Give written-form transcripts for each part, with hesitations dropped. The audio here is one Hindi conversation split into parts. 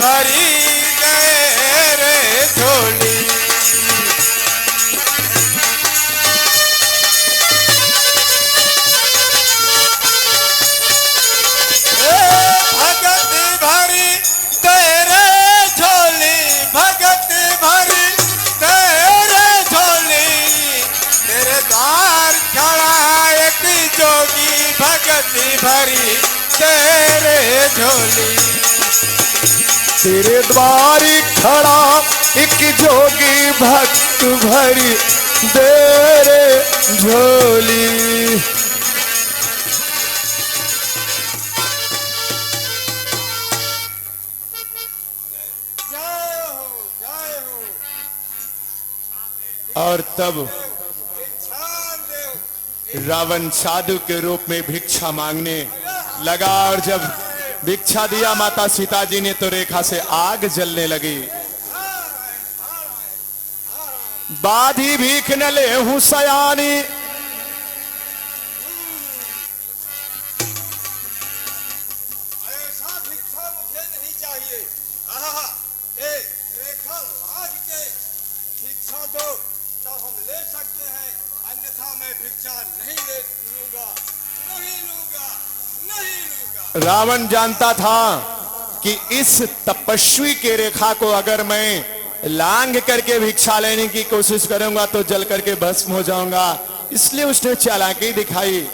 भरी दे रे झोली। भगत भरी तेरे झोली, भगत भरी तेरे झोली, तेरे द्वार खड़ा एक जोगी, भगत भरी तेरे झोली। तेरे द्वार खड़ा एक जोगी, भक्त भरी तेरे झोली। और तब रावण साधु के रूप में भिक्षा मांगने लगा, और जब भिक्षा दिया माता सीता जी ने तो रेखा से आग जलने लगी। बाधी भीख न ले हूं सयानी, ऐसा भिक्षा मुझे नहीं चाहिए। रेखा लाग के भिक्षा दो तब हम ले सकते हैं, अन्यथा मैं भिक्षा नहीं लूंगा, नहीं लूंगा, नहीं लूंगा। रावण जानता था कि इस तपस्वी के रेखा को अगर मैं लांग करके भिक्षा लेने की कोशिश करूंगा तो जल करके भस्म हो जाऊंगा, इसलिए उसने चालाकी दिखाई।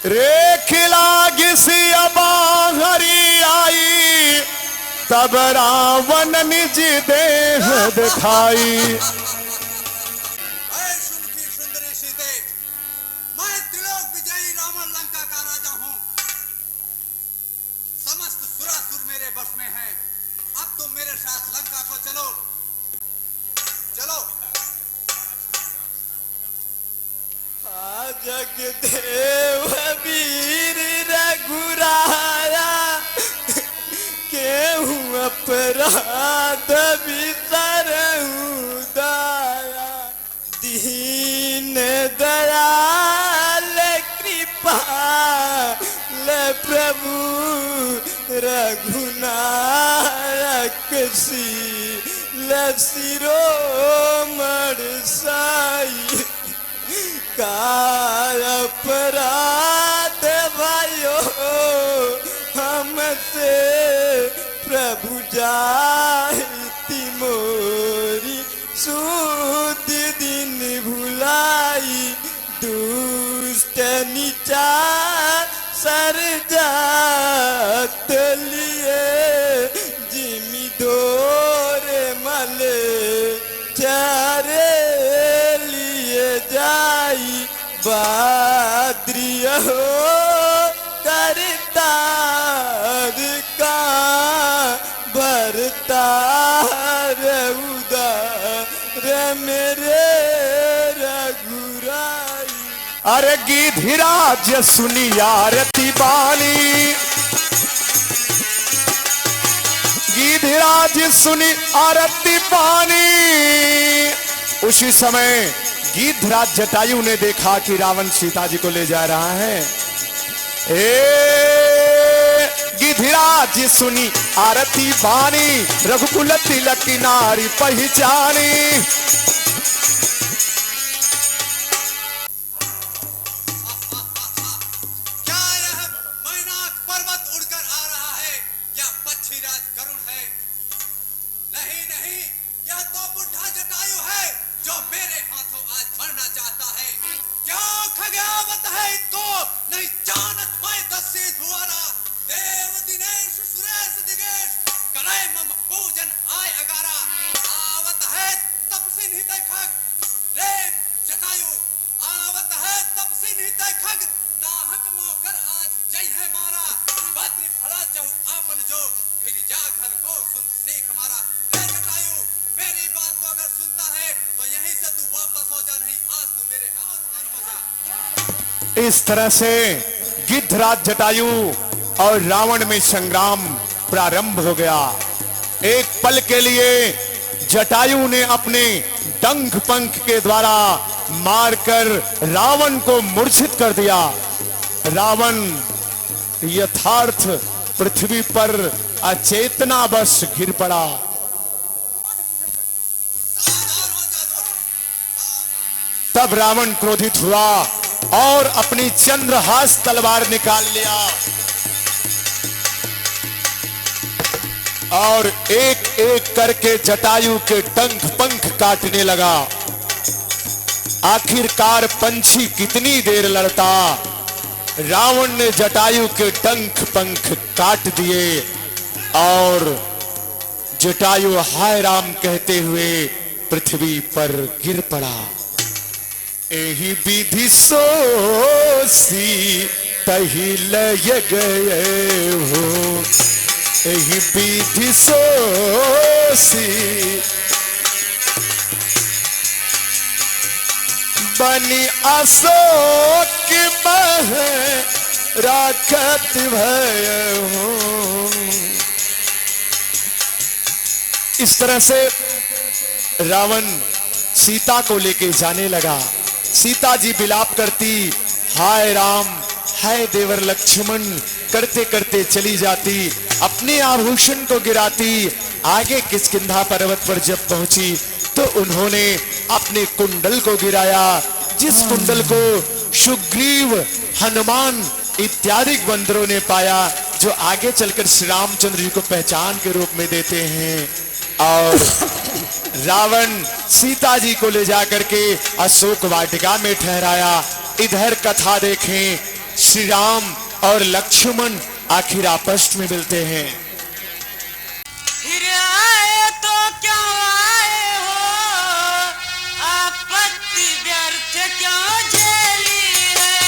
रेखिला गिसी अबाहरी आई, तब रावण निज देह दिखाई। सुमुखी सुंदरी सीते, मैं त्रिलोक विजयी रावण लंका का राजा हूं। समस्त सुरासुर मेरे बस में हैं। अब तुम मेरे साथ लंका को चलो, चलो। जगदेव वीर रघुराया, केहू अपराध बिसरहु दाया। दीन दयाल कृपाल प्रभु, रघुनायक शील शिरोमणि साई। काय अपराध भयो हमसे, प्रभु जाहिति मोरी सूद दिन भुलाई। दुष्ट निचार सरजात लिए, जिमि दौर मले चारे जाई। बाद्रिय हो करतार का भरतार उदार मेरे रघुराई। अरे गिधिराज सुनी आरती बानी, गिधिराज सुनी आरती बानी। उसी समय गिधराज जटायु ने देखा कि रावण सीता जी को ले जा रहा है। गिधिराज सुनी आरती बानी, रघुकुल तिलक की नारी पहचानी। इस तरह से गिद्धराज जटायु और रावण में संग्राम प्रारंभ हो गया। एक पल के लिए जटायु ने अपने डंक पंख के द्वारा मारकर रावण को मूर्छित कर दिया। रावण यथार्थ पृथ्वी पर अचेतनावश गिर पड़ा। तब रावण क्रोधित हुआ और अपनी चंद्रहास तलवार निकाल लिया और एक एक करके जटायु के डंक पंख काटने लगा। आखिरकार पंछी कितनी देर लड़ता, रावण ने जटायु के डंक पंख काट दिए और जटायु हाय राम कहते हुए पृथ्वी पर गिर पड़ा। एही विधि सोसी तही लय गए हो, एही विधि सोसी बनी अशोक मह राखत भय हो। इस तरह से रावण सीता को लेके जाने लगा। सीता जी विलाप करती, हाय राम हाय देवर लक्ष्मण करते करते चली जाती, अपने आभूषण को गिराती। आगे किष्किंधा पर्वत पर जब पहुंची तो उन्होंने अपने कुंडल को गिराया, जिस कुंडल को सुग्रीव हनुमान इत्यादि बंदरों ने पाया, जो आगे चलकर श्री रामचंद्र जी को पहचान के रूप में देते हैं। और रावण सीता जी को ले जाकर के अशोक वाटिका में ठहराया। इधर कथा देखें, श्री राम और लक्ष्मण आखिर आपस में मिलते हैं। फिर आए तो क्यों आए हो, आपत्ति व्यर्थ क्यों झेली है।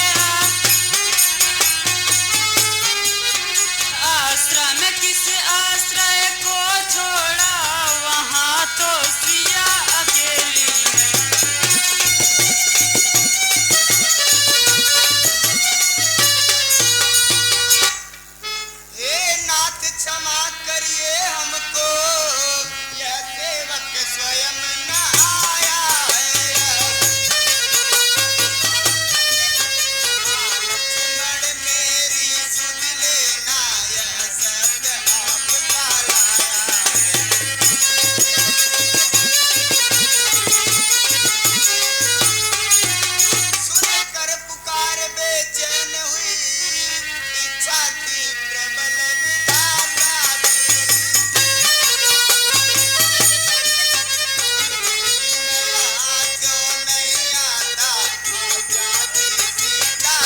आश्रम किस आश्रय को छोड़ा, वहां तो सिया अकेली है। हे नाथ क्षमा करिए हमको, यह सेवक स्वयं न आया है। लक्ष्मण मेरी सुध लेना, यह सत्य आपका लाया है। सुनकर पुकार बेचैन हुई, इच्छा थी प्रबल विधाता की। यहाँ क्यों नहीं आता, हो जाती सीता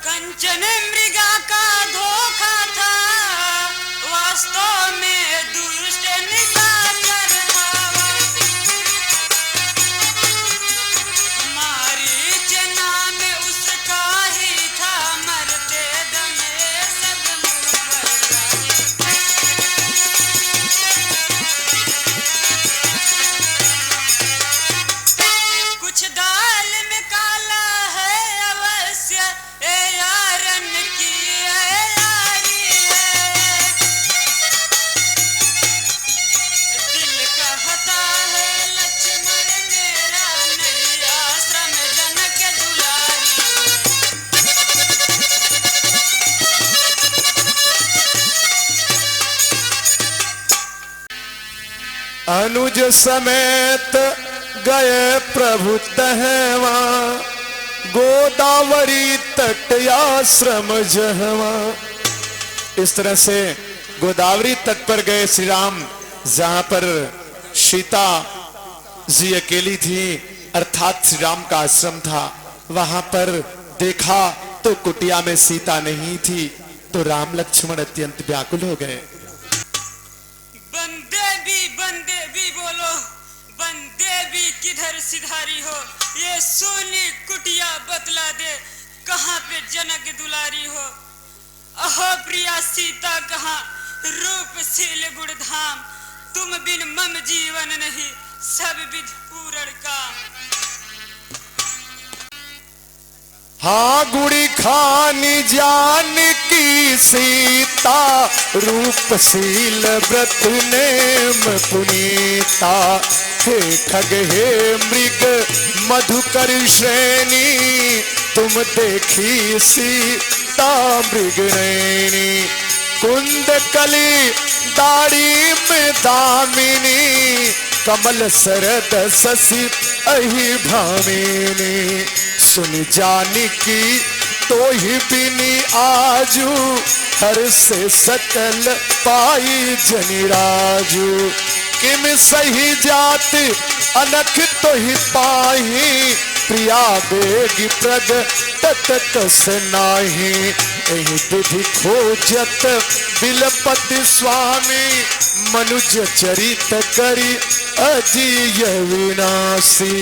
कंचन मृगा का धोखा था, वास्तव में दुष्ट निशाचर था। मारीच नाम उसका ही था, मरते दम सब मुँह पर। कुछ दाल में काला है अवश्य, ए यारन की है यारी है। दिल कहता है लक्ष्मण मेरा, नहीं आश्रम जनक दुलारी। अनुज समेत गए प्रभु तहवा, गोदावरी तट आश्रम जहवा। इस तरह से गोदावरी तट पर गए श्री राम, जहां पर सीता जी अकेली थी, अर्थात श्री राम का आश्रम था। वहां पर देखा तो कुटिया में सीता नहीं थी, तो राम लक्ष्मण अत्यंत व्याकुल हो गए। बंदे भी बोलो, बंदे भी किधर सिधारी हो। ये सोनी कुटिया बतला दे, कहाँ पे जनक दुलारी हो। अहो प्रिया सीता कहाँ, रूपशील गुणधाम, तुम बिन मम जीवन नहीं, सब विधि पूरण काम। हाँ गुड़ी खानी जानकी सीता, रूपशील व्रत नेम पुनीता। हे खग हे मृग मधुकर श्रेणी, तुम देखी सीता मृग नैनी। कुंद कली दाढ़ी में दामिनी, कमल सरद शशि अहि भामिनी। सुन जानकी तो ही बिनी आजू, हर से सकल पाई जनि राजू। किम सही जात अनख तो ही पाही, प्रिया बेगी प्रग तत कस नाही। एहि विधि खोजत बिलपति स्वामी, मनुज चरित करी अजीय विनाशी।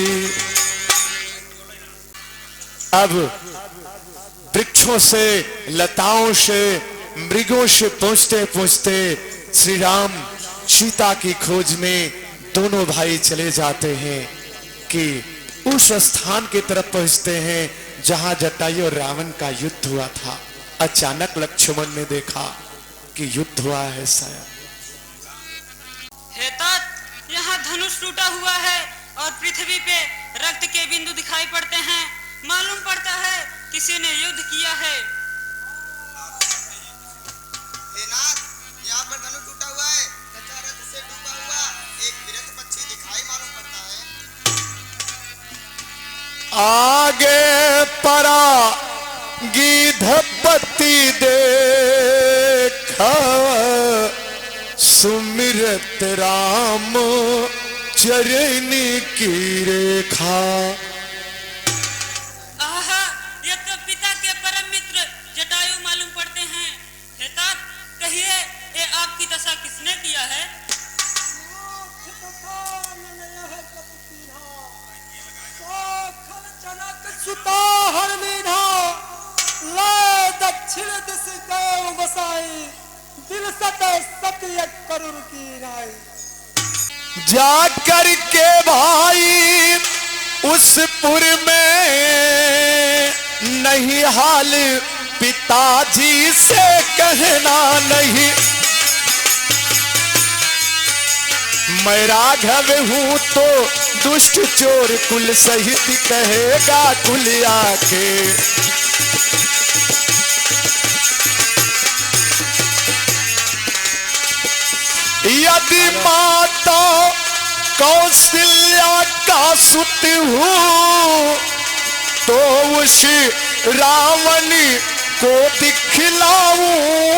अब वृक्षों से, लताओं से, मृगों से पूछते पूछते श्री राम सीता की खोज में दोनों भाई चले जाते हैं कि उस स्थान की तरफ पहुंचते हैं जहां जटायु और रावण का युद्ध हुआ था। अचानक लक्ष्मण ने देखा कि युद्ध हुआ है शायद। हे तात, यहाँ धनुष टूटा हुआ है और पृथ्वी पे रक्त के बिंदु दिखाई पड़ते हैं। मालूम पड़ता है किसी ने युद्ध किया है। हे नाथ, यहाँ पर धनुष टूटा हुआ है तथा रक्त से डूबा हुआ एक विरत पक्षी दिखाई मालूम पड़ता है। आगे परा गिधपति देखा, सुमिरत राम चरण की रेखा। आहा, ये तो पिता के परम मित्र जटायु मालूम पड़ते हैं। हे तात, कहिए ये आपकी दशा किसने किया है? दक्षिण दिश गौ बसाई, दिल सत सत्य करुण की राई। जा कर के भाई उस पुर में, नहीं हाल पिताजी से कहना नहीं। मैं राघव हूं तो दुष्ट चोर कुल सहित कहेगा कुल आके। यदि माता कौशल्या का सुत हूँ, तो उस रावण को दिखलाऊंगा।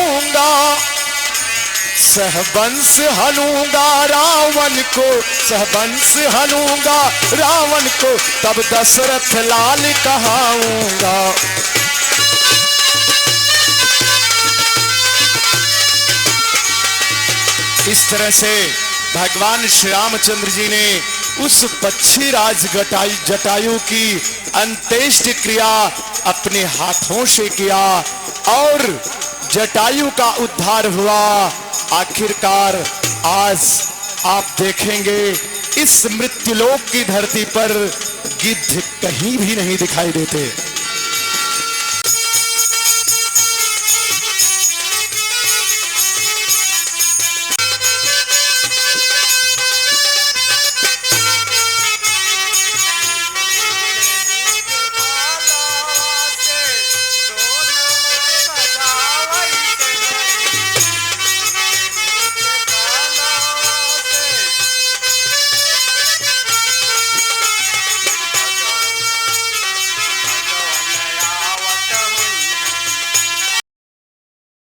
सहबंस हलूंगा रावण को, सहबंस हलूंगा रावण को, तब दशरथ लाल कहाऊंगा। इस तरह से भगवान श्री रामचंद्र जी ने उस पक्षी राज जटायु की अंत्येष्टि क्रिया अपने हाथों से किया और जटायु का उद्धार हुआ। आखिरकार आज आप देखेंगे इस मृत्युलोक की धरती पर गिद्ध कहीं भी नहीं दिखाई देते।